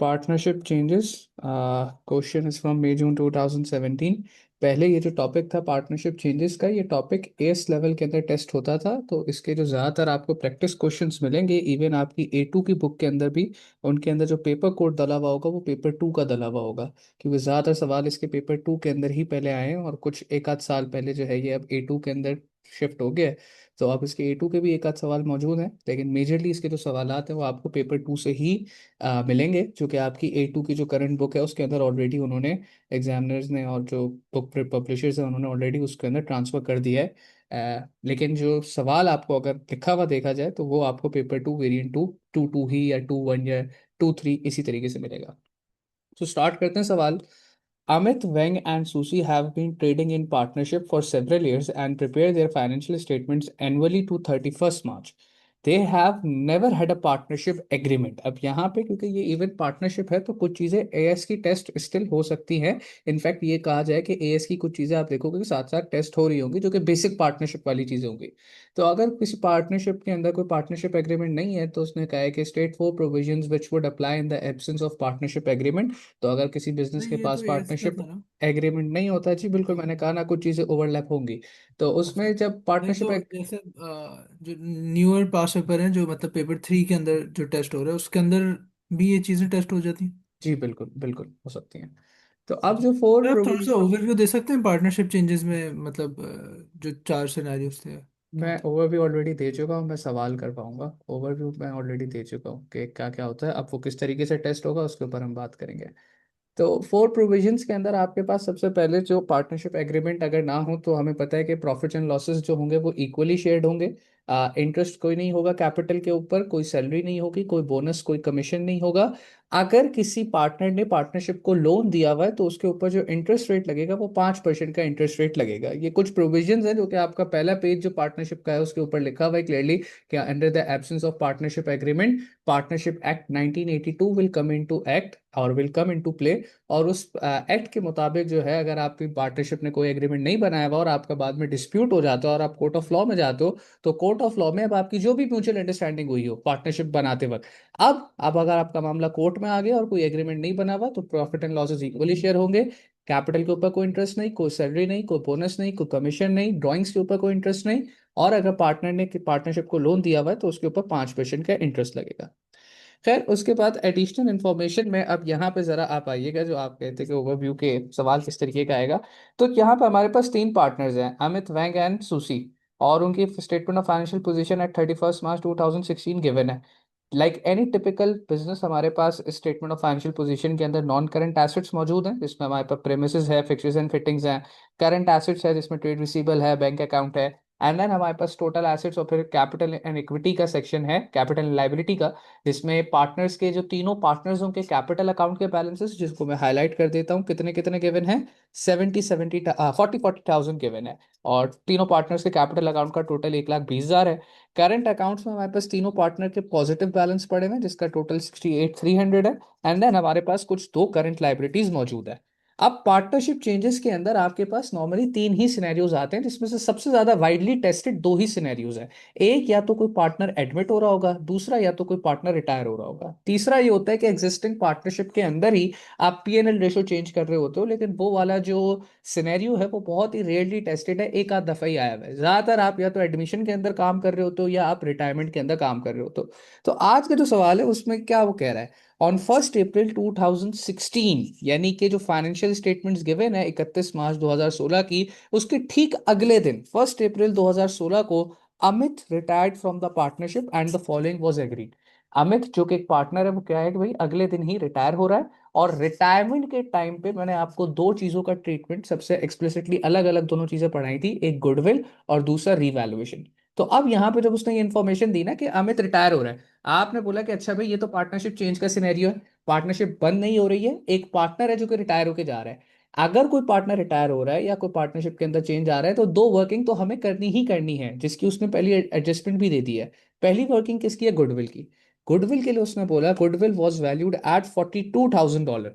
Partnership changes question is from May June 2017। पहले ये जो टॉपिक था पार्टनरशिप चेंजेस का, ये टॉपिक एस लेवल के अंदर टेस्ट होता था। तो इसके जो ज़्यादातर आपको प्रैक्टिस क्वेश्चंस मिलेंगे, इवन आपकी A2 की बुक के अंदर भी, उनके अंदर जो पेपर कोड डला हुआ होगा वो पेपर 2 का डला हुआ होगा, क्योंकि ज़्यादातर सवाल इसके पेपर 2 के अंदर ही पहले आए हैं, और कुछ एक आध साल पहले जो है ये अब A2 के अंदर शिफ्ट हो गया है। तो अब इसके A2 के भी एक आध सवाल मौजूद हैं, लेकिन मेजरली इसके जो सवालात हैं वो आपको पेपर 2 से ही मिलेंगे, जो कि आपकी A2 की जो करंट बुक है उसके अंदर ऑलरेडी उन्होंने, एग्जामिनर्स ने और जो बुक पब्लिशर्स हैं उन्होंने ऑलरेडी उसके अंदर ट्रांसफ़र कर दिया है। लेकिन जो सवाल आपको अगर लिखा हुआ देखा जाए तो वो आपको पेपर 2 वेरिएंट 2 2 ही, या 2 1, या 2 3 इसी तरीके से मिलेगा। तो स्टार्ट करते हैं सवाल। Amit, Wang, and Susie have been trading in partnership for several years and prepare their financial statements annually to 31st March. They have never had a partnership agreement. अब यहाँ पे क्योंकि ये इवन पार्टनरशिप है तो कुछ चीज़ें एएस की टेस्ट स्टिल हो सकती हैं। इनफैक्ट ये कहा जाए कि एएस की कुछ चीज़ें आप देखोगे कि साथ साथ टेस्ट हो रही होंगी, जो कि बेसिक पार्टनरशिप वाली चीज़ें होंगी। तो अगर किसी पार्टनरशिप के अंदर कोई पार्टनरशिप एग्रीमेंट नहीं है तो उसने कहा है कि state four provisions which would apply in the absence of partnership agreement. तो अगर किसी बिजनेस नहीं, के ये पास तो एएस का पार्टनरशिप था ना। एग्रीमेंट नहीं होता, जी बिल्कुल, हाँ। मैंने कहा ना कुछ चीज़ें ओवरलैप होंगी। तो अच्छा। उसमें जब नहीं पार्टनरशिप, तो जैसे जो न्यूअर पास पेपर है, जो मतलब पेपर 3 के अंदर जो टेस्ट हो रहा है उसके अंदर भी ये चीजें टेस्ट हो जाती हैं। जी बिल्कुल बिल्कुल हो सकती हैं। तो अब अच्छा। जो फोर तो आप थोड़ा सा प्रोविजन, ओवरव्यू दे सकते हैं पार्टनरशिप चेंजेस में, मतलब जो 4 सिनेरियोज थे क्या मैं थे। ओवरव्यू ऑलरेडी दे चुका हूँ, मैं सवाल कर पाऊंगा। ओवरव्यू मैं ऑलरेडी दे चुका हूँ कि क्या क्या होता है। अब वो किस तरीके से टेस्ट होगा उसके ऊपर हम बात करेंगे। तो फोर प्रोविजंस के अंदर आपके पास सबसे पहले जो पार्टनरशिप एग्रीमेंट अगर ना हो तो हमें पता है कि प्रॉफिट एंड लॉसेस जो होंगे वो इक्वली शेयर्ड होंगे। इंटरेस्ट कोई नहीं होगा कैपिटल के ऊपर, कोई सैलरी नहीं होगी, कोई बोनस, कोई कमीशन नहीं होगा। अगर किसी पार्टनर ने पार्टनरशिप को लोन दिया हुआ है तो उसके ऊपर जो इंटरेस्ट रेट लगेगा वो 5% का इंटरेस्ट रेट लगेगा। ये कुछ प्रोविजंस है जो कि आपका पहला पेज जो पार्टनरशिप का है उसके ऊपर लिखा हुआ है क्लियरली कि under the absence of partnership agreement, partnership act 1982 will come into act और विल कम इनटू प्ले। और उस एक्ट के मुताबिक जो है, अगर आपकी पार्टनरशिप ने कोई एग्रीमेंट नहीं बनाया हुआ और आपका बाद में डिस्प्यूट हो जाता है और आप कोर्ट ऑफ लॉ में जाते हो, तो कोर्ट ऑफ लॉ में अब आपकी जो भी म्यूचुअल अंडरस्टैंडिंग हुई हो पार्टनरशिप बनाते वक्त, अब अगर आपका मामला कोर्ट में आ गया और कोई एग्रीमेंट नहीं बना हुआ तो profit and losses equally share होंगे। कैपिटल के ऊपर कोई इंटरेस्ट नहीं, कोई सैलरी नहीं, कोई बोनस नहीं, कोई कमीशन नहीं, ड्राइंग्स के ऊपर कोई इंटरेस्ट नहीं। और अगर पार्टनर ने पार्टनरशिप को लोन दिया हुआ है तो उसके ऊपर 5% का इंटरेस्ट लगेगा। खैर, उसके बाद एडिशनल इन्फॉर्मेशन में अब यहाँ पे जरा आप आइएगा, जो आप कहते हैं कि ओवरव्यू के सवाल किस तरीके का आएगा। तो यहाँ पे हमारे पास तीन पार्टनर्स हैं, अमित, वैंग एंड सुसी। और उनकी statement of financial position at 31st March 2016 given है। लाइक एनी टिपिकल बिजनेस हमारे पास स्टेटमेंट ऑफ फाइनेंशियल पोजीशन के अंदर नॉन करंट एसेट्स मौजूद हैं, जिसमें हमारे पास प्रेमिसेस है, फिक्चर्स एंड फिटिंग्स हैं। करंट एसेट्स है जिसमें ट्रेड रिसीवेबल है, बैंक अकाउंट है। एंड देन हमारे पास टोटल एसेट्स और फिर कैपिटल एंड इक्विटी का सेक्शन है, कैपिटल एंड लाइबिलिटी का, जिसमें पार्टनर्स के जो तीनों पार्टनर्स के कैपिटल अकाउंट के बैलेंसेस, जिसको मैं हाईलाइट कर देता हूँ कितने कितने गिवन है। 70 40,000 गिवन है। और तीनों पार्टनर्स के कैपिटल अकाउंट का टोटल 1,20,000 है। करंट अकाउंट्स में हमारे पास तीनों पार्टनर के पॉजिटिव बैलेंस पड़े हुए हैं जिसका टोटल 68,300 है। एंड देन हमारे पास कुछ दो करंट लाइबिलिटीज मौजूद है। अब पार्टनरशिप चेंजेस के अंदर आपके पास नॉर्मली तीन ही सिनेरियोज आते हैं, जिसमें से सबसे ज्यादा वाइडली टेस्टेड दो ही सिनेरियोज हैं। एक, या तो कोई पार्टनर एडमिट हो रहा होगा, दूसरा या तो कोई पार्टनर रिटायर हो रहा होगा, तीसरा ये होता है कि एग्जिस्टिंग पार्टनरशिप के अंदर ही आप P&L रेशो चेंज कर रहे होते हो। लेकिन वो वाला जो सिनेरियो है वो बहुत ही रेयरली टेस्टेड है, एक आध दफा ही आया हुआ है। ज्यादातर आप या तो एडमिशन के अंदर काम कर रहे होते हो या आप रिटायरमेंट के अंदर काम कर रहे होते हो। तो आज का जो सवाल है उसमें क्या वो कह रहा है, ऑन 1 अप्रैल 2016, यानी कि जो फाइनेंशियल स्टेटमेंट्स गिवन है 31 मार्च 2016 की, उसके ठीक अगले दिन 1 अप्रैल 2016 को Amit retired from the partnership and the following was agreed. Amit जो कि एक पार्टनर है वो क्या है कि भाई अगले दिन ही रिटायर हो रहा है। और रिटायरमेंट के टाइम पे मैंने आपको दो चीजों का ट्रीटमेंट सबसे एक्सप्लिसिटली अलग अलग दोनों चीजें पढ़ाई थी, एक गुडविल और दूसरा रिवैल्यूएशन। तो अब यहाँ पे जब उसने ये इन्फॉर्मेशन दी ना कि अमित रिटायर हो रहा है, आपने बोला कि अच्छा भाई ये तो पार्टनरशिप चेंज का सिनेरियो है, पार्टनरशिप बंद नहीं हो रही है, एक पार्टनर है जो कि रिटायर होके जा रहा है। अगर कोई पार्टनर रिटायर हो रहा है या कोई पार्टनरशिप के अंदर चेंज आ रहा है तो दो वर्किंग तो हमें करनी ही करनी है, जिसकी उसने पहली एडजस्टमेंट भी दे दी है। पहली वर्किंग किसकी है, गुडविल की। गुडविल के लिए उसने बोला goodwill was valued at $42,000।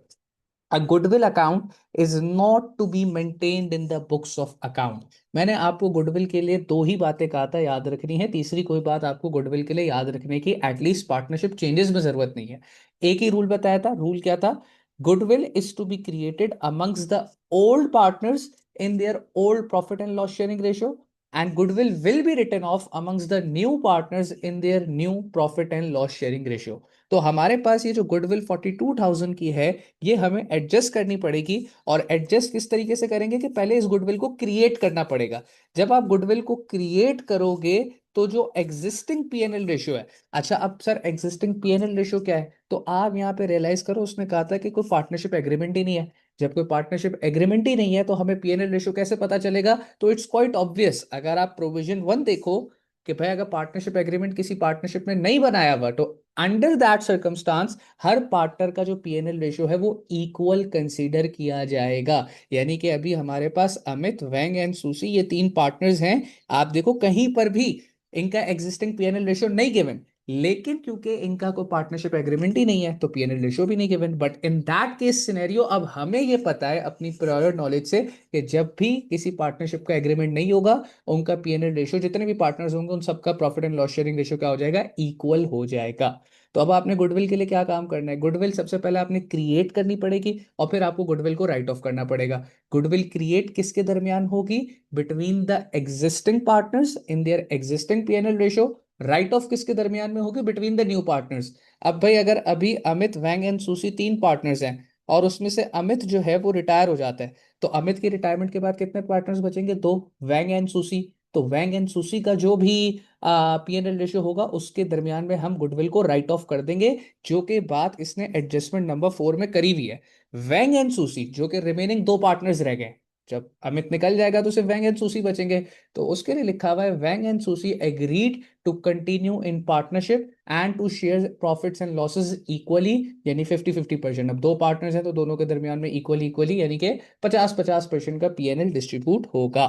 A goodwill account is not to be maintained in the books of account. मैंने आपको गुडविल के लिए दो ही बातें कहा था याद रखनी है, तीसरी कोई बात आपको गुडविल के लिए याद रखने की एटलीस्ट पार्टनरशिप चेंजेस में जरूरत नहीं है। एक ही रूल बताया था, रूल क्या था? Goodwill is to be created amongst the old partners in their old profit and loss sharing ratio, and goodwill will be written off amongst the new partners in their new profit and loss sharing ratio। तो हमारे पास ये जो goodwill 42,000 की है, ये हमें adjust करनी पड़ेगी। और एडजस्ट किस तरीके से करेंगे कि पहले इस गुडविल को क्रिएट करना पड़ेगा। जब आप गुडविल को क्रिएट करोगे तो जो एग्जिस्टिंग पीएनएल रेशियो है, अच्छा अब सर एग्जिस्टिंग पीएनएल रेशियो क्या है, तो आप यहाँ पे रियलाइज करो उसने कहा था कि कोई पार्टनरशिप एग्रीमेंट ही नहीं है। जब कोई पार्टनरशिप एग्रीमेंट ही नहीं है तो हमें पीएनएल रेशियो कैसे पता चलेगा? तो इट्स क्वाइट ऑब्वियस, अगर आप प्रोविजन 1 देखो कि भाई अगर पार्टनरशिप एग्रीमेंट किसी पार्टनरशिप में नहीं बनाया हुआ, तो under that circumstance her partner का जो पीएनएल रेशियो है वो इक्वल कंसीडर किया जाएगा। यानी कि अभी हमारे पास अमित, वैंग एंड सुसी ये तीन पार्टनर्स हैं। आप देखो कहीं पर भी इनका एग्जिस्टिंग पीएनएल रेशियो नहीं गिवन, लेकिन क्योंकि इनका कोई पार्टनरशिप एग्रीमेंट ही नहीं है तो पीएनएल रेशियो भी नहीं given. But in that case scenario अब हमें ये पता है अपनी प्रायर नॉलेज से कि जब भी किसी पार्टनरशिप का एग्रीमेंट नहीं होगा, उनका पीएनएल रेशियो, जितने भी पार्टनर्स होंगे उन सबका profit and loss sharing ratio क्या हो जाएगा? इक्वल हो जाएगा। तो अब आपने गुडविल के लिए क्या काम करना है? गुडविल सबसे पहले आपने क्रिएट करनी पड़ेगी और फिर आपको गुडविल को राइट ऑफ करना पड़ेगा। गुडविल क्रिएट किसके दरमियान होगी? Between the existing partners in their existing PNL ratio. Right of किसके दरमियान में होगी? Between the new partners. अब भाई अगर अभी अमित, वैंग एंड सुसी तीन पार्टनर्स हैं और उसमें से अमित जो है वो रिटायर हो जाता है, तो अमित के रिटायरमेंट के बाद कितने पार्टनर्स बचेंगे? दो, वैंग एंड सुसी। तो वैंग एंड सुसी का जो भी पीएनएल रेशियो होगा उसके दरमियान में हम गुडविल को राइट ऑफ कर देंगे, जो कि बात इसने एडजस्टमेंट नंबर 4 में करी हुई है। वैंग एंड सुसी जो कि रिमेनिंग दो पार्टनर्स रह गए, जब अमित निकल जाएगा तो सिर्फ वैंग एंड सुसी बचेंगे। तो उसके लिए लिखा हुआ है Wang and Susie agreed to continue in partnership and to share profits and losses equally, यानी 50-50%। अब दो पार्टनर्स हैं तो दोनों के दरमियान में इक्वली इक्वली यानी कि 50-50% का पीएनएल डिस्ट्रीब्यूट होगा।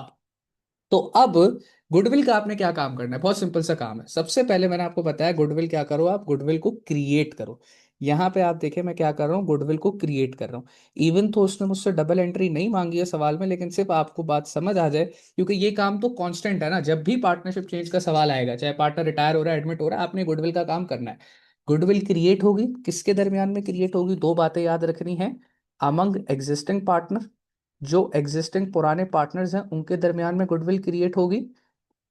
तो अब गुडविल का आपने क्या काम करना है? बहुत सिंपल सा काम है। सबसे पहले मैंने आपको बताया गुडविल क्या करो, आप गुडविल को क्रिएट करो। यहां पे आप देखें मैं क्या कर रहा हूँ, गुडविल को क्रिएट कर रहा हूँ। इवन तो उसने मुझसे डबल एंट्री नहीं मांगी है सवाल में, लेकिन सिर्फ आपको बात समझ आ जाए, क्योंकि ये काम तो कांस्टेंट है ना, जब भी पार्टनरशिप चेंज का सवाल आएगा, चाहे पार्टनर रिटायर हो रहा है, एडमिट हो रहा है, आपने गुडविल का काम करना है। गुडविल क्रिएट होगी किसके दरमियान में क्रिएट होगी? दो बातें याद रखनी है। अमंग एग्जिस्टिंग पार्टनर, जो एग्जिस्टिंग पुराने पार्टनर्स हैं उनके दरमियान में गुडविल क्रिएट होगी।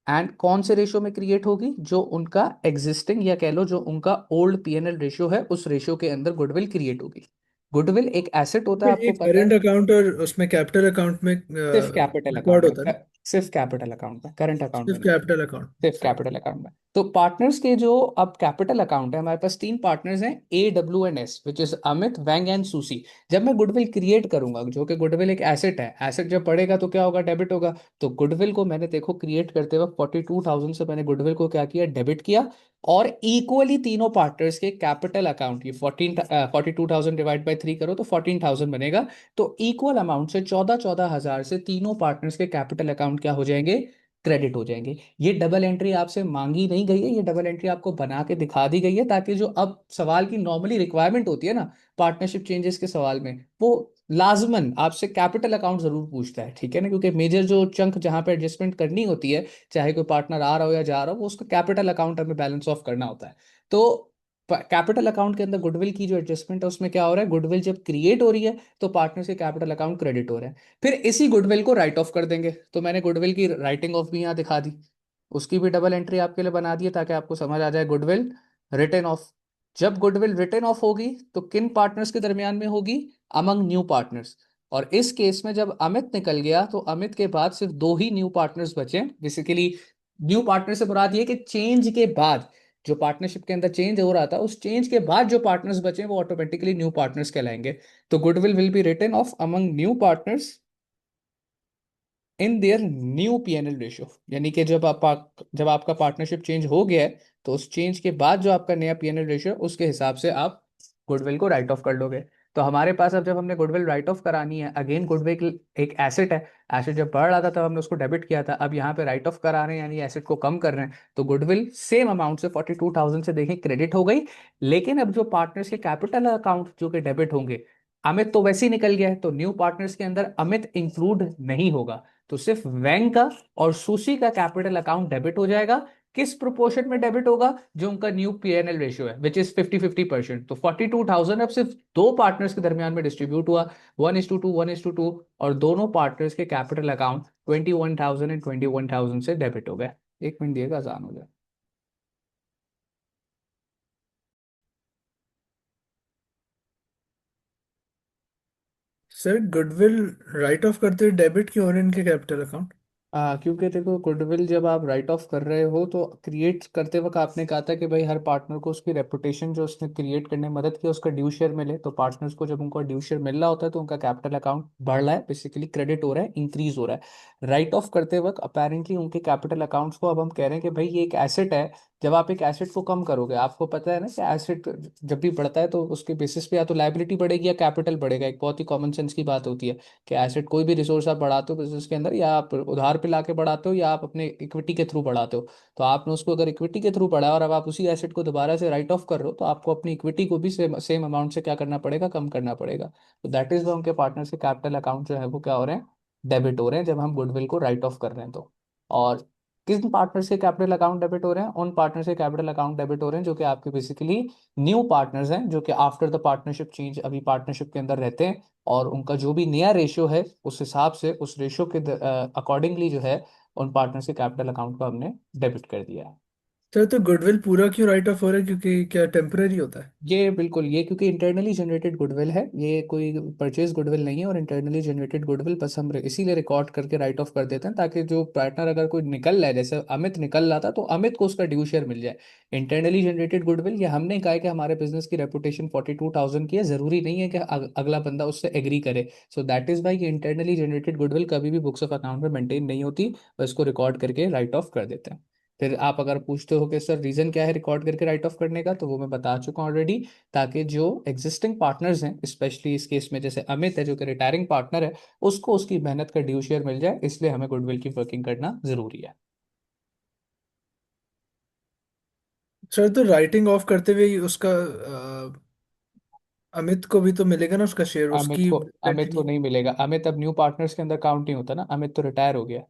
एंड कौन से रेशियो में क्रिएट होगी? जो उनका एग्जिस्टिंग या कह लो जो उनका ओल्ड पीएनएल रेशियो है उस रेशियो के अंदर गुडविल क्रिएट होगी। गुडविल एक एसेट होता है, ये आपको पता करंट है। अकाउंट और उसमें कैपिटल अकाउंट में सिर्फ कैपिटल रिकॉर्ड अकाउंट होता है में, ना? सिर्फ कैपिटल अकाउंट में, करंट अकाउंट में सिर्फ नहीं। Capital account. सिर्फ सही। कैपिटल अकाउंट में। तो पार्टनर्स के जो अब कैपिटल अकाउंट है, हमारे पास तीन पार्टनर्स हैं, A, W and S, which is Amit, Wang and Susie. जब मैं गुडविल क्रिएट करूंगा, जो कि गुडविल एक एसेट है, एसेट जब बढ़ेगा तो क्या होगा? डेबिट होगा। तो गुडविल को मैंने देखो क्रिएट करते वक्त 42,000 से मैंने गुडविल को क्या किया? डेबिट किया। और इक्वली तीनों पार्टनर्स के कैपिटल अकाउंट, ये 42,000 डिवाइड बाई 3 करो तो 14,000 बनेगा। तो इक्वल अमाउंट से 14,000 से तीनों पार्टनर्स के कैपिटल अकाउंट क्या हो जाएंगे? क्रेडिट हो जाएंगे। ये डबल एंट्री आपसे मांगी नहीं गई है, ये डबल एंट्री आपको बना के दिखा दी गई है, ताकि जो अब सवाल की नॉर्मली रिक्वायरमेंट होती है ना पार्टनरशिप चेंजेस के सवाल में, वो लाजमन आपसे कैपिटल अकाउंट जरूर पूछता है, ठीक है ना, क्योंकि मेजर जो चंक जहां पे एडजस्टमेंट करनी होती है, चाहे कोई पार्टनर आ रहा हो या जा रहा हो, वो उसका कैपिटल अकाउंट हमें बैलेंस ऑफ करना होता है। तो कैपिटल अकाउंट के अंदर गुडविल की जो एडजस्टमेंट है उसमें क्या हो रहा है? गुडविल जब क्रिएट हो रही है तो पार्टनर के कैपिटल अकाउंट क्रेडिट हो रहा है। फिर इसी गुडविल को राइट ऑफ कर देंगे, तो मैंने गुडविल की राइटिंग ऑफ भी यहाँ दिखा दी, उसकी भी डबल एंट्री आपके लिए बना दी है ताकि आपको समझ आ जाए। गुडविल रिटर्न ऑफ, जब गुडविल रिटर्न ऑफ होगी तो किन पार्टनर्स के दरमियान में होगी? Among new partners. और इस केस में जब अमित निकल गया तो अमित के बाद सिर्फ दो ही न्यू पार्टनर्स बचे। बेसिकली न्यू पार्टनर से मुराद ये कि चेंज के बाद, जो पार्टनरशिप के अंदर चेंज हो रहा था उस चेंज के बाद जो पार्टनर्स बचे वो ऑटोमेटिकली न्यू पार्टनर्स कहलाएंगे। तो goodwill will be written off among new partners in their new PNL ratio. यानी कि जब आपका पार्टनरशिप चेंज हो गया है तो उस चेंज के बाद जो आपका नया पीएनएल रेशियो उसके हिसाब से आप गुडविल को राइट ऑफ कर लोगे। तो हमारे पास अब जब हमने गुडविल राइट ऑफ करानी है, अगेन गुडविल एक एसेट है, एसेट जब बढ़ रहा था तब हमने उसको डेबिट किया था, अब यहाँ पे राइट ऑफ करा रहे हैं यानी एसेट को कम कर रहे हैं, तो गुडविल सेम अमाउंट से 42,000 से देखें क्रेडिट हो गई। लेकिन अब जो पार्टनर्स के कैपिटल अकाउंट जो कि डेबिट होंगे, अमित तो वैसे ही निकल गया है, तो न्यू पार्टनर्स के अंदर अमित इंक्लूड नहीं होगा। तो सिर्फ वैंग का और सुशी का कैपिटल अकाउंट डेबिट हो जाएगा। किस प्रोपोर्शन में डेबिट होगा? जो उनका न्यू पीएनएल रेशियो है, विच इज 50-50%। तो 42,000 अब सिर्फ दो पार्टनर्स के दरमियान में डिस्ट्रीब्यूट हुआ, 1:2, 1:2। और दोनों पार्टनर्स के कैपिटल अकाउंट 21,000 एंड 21,000 से डेबिट हो गए। 1 मिनट दिएगा, आसान हो जाए। सर गुडविल राइट ऑफ करते डेबिट क्यों हो रहे हैं इनके कैपिटल अकाउंट? क्योंकि देखो, गुडविल जब आप राइट ऑफ कर रहे हो तो क्रिएट करते वक्त आपने कहा था कि भाई हर पार्टनर को उसकी रेपुटेशन जो उसने क्रिएट करने में मदद की उसका ड्यू शेयर मिले। तो पार्टनर्स को जब उनको ड्यू शेयर मिल रहा होता है तो उनका कैपिटल अकाउंट बढ़ रहा है, बेसिकली क्रेडिट हो रहा है, इंक्रीज हो रहा है। राइट ऑफ करते वक्त अपेरेंटली उनके कैपिटल अकाउंट्स को अब हम कह रहे हैं कि भाई ये एक एसेट है। जब आप एक एसेट को कम करोगे, आपको पता है ना कि एसेट जब भी बढ़ता है तो उसके बेसिस पे या तो लाइबिलिटी बढ़ेगी या कैपिटल बढ़ेगा। एक बहुत ही कॉमन सेंस की बात होती है कि एसेट कोई भी रिसोर्स आप बढ़ाते हो बिजनेस के अंदर, या आप उधार पे लाके बढ़ाते हो या आप अपने इक्विटी के थ्रू बढ़ाते हो। तो आपने उसको अगर इक्विटी के थ्रू बढ़ाया और अब आप उसी एसेट को दोबारा से राइट ऑफ कर रहे हो, तो आपको अपनी इक्विटी को भी सेम सेम अमाउंट से क्या करना पड़ेगा? कम करना पड़ेगा। तो दैट इज वाई उनके पार्टनर्स के कैपिटल अकाउंट जो है वो क्या हो रहे हैं? डेबिट हो रहे हैं, जब हम गुडविल को राइट ऑफ कर रहे हैं तो। और किन पार्टनर्स के कैपिटल अकाउंट डेबिट हो रहे हैं? उन पार्टनर्स के कैपिटल अकाउंट डेबिट हो रहे हैं जो कि आपके बेसिकली न्यू पार्टनर्स हैं, जो कि आफ्टर द पार्टनरशिप चेंज अभी पार्टनरशिप के अंदर रहते हैं। और उनका जो भी नया रेशियो है उस हिसाब से, उस रेशियो के अकॉर्डिंगली जो है उन पार्टनर्स के कैपिटल अकाउंट को हमने डेबिट कर दिया है। सर तो गुडविल पूरा क्यों राइट ऑफ हो रहा है, क्योंकि क्या टेम्पररी होता है? ये बिल्कुल, ये क्योंकि इंटरनली जनरेटेड गुडविल है, ये कोई परचेज गुडविल नहीं है। और इंटरनली जनरेटेड गुडविल बस हम इसीलिए रिकॉर्ड करके राइट ऑफ कर देते हैं ताकि जो पार्टनर अगर कोई निकल रहा है, जैसे अमित निकल रहा था, तो अमित को उसका ड्यू शेयर मिल जाए। इंटरनली जनरेटेड गुडविल, ये हमने कहा है कि हमारे बिजनेस की रेपुटेशन 42,000 की है, जरूरी नहीं है कि अगला बंदा उससे एग्री करे। So that is why internally generated goodwill कभी भी बुक्स ऑफ अकाउंट में मेंटेन नहीं होती, बस इसको रिकॉर्ड करके राइट ऑफ कर देते हैं। फिर आप अगर पूछते हो कि सर रीजन क्या है रिकॉर्ड करके राइट ऑफ करने का, तो वो मैं बता चुका हूँ ऑलरेडी। ताकि जो एग्जिस्टिंग पार्टनर्स हैं, स्पेशली इस केस में जैसे अमित है जो कि रिटायरिंग पार्टनर है, उसको उसकी मेहनत का ड्यू शेयर मिल जाए, इसलिए हमें गुडविल की वर्किंग करना जरूरी है। सर तो राइटिंग ऑफ करते हुए ही उसका अमित को भी तो मिलेगा ना उसका शेयर, अमित उसकी को अमित को कंटिन्यू। नहीं मिलेगा। अमित अब न्यू पार्टनर्स के अंदर काउंट नहीं होता ना, अमित तो रिटायर हो गया।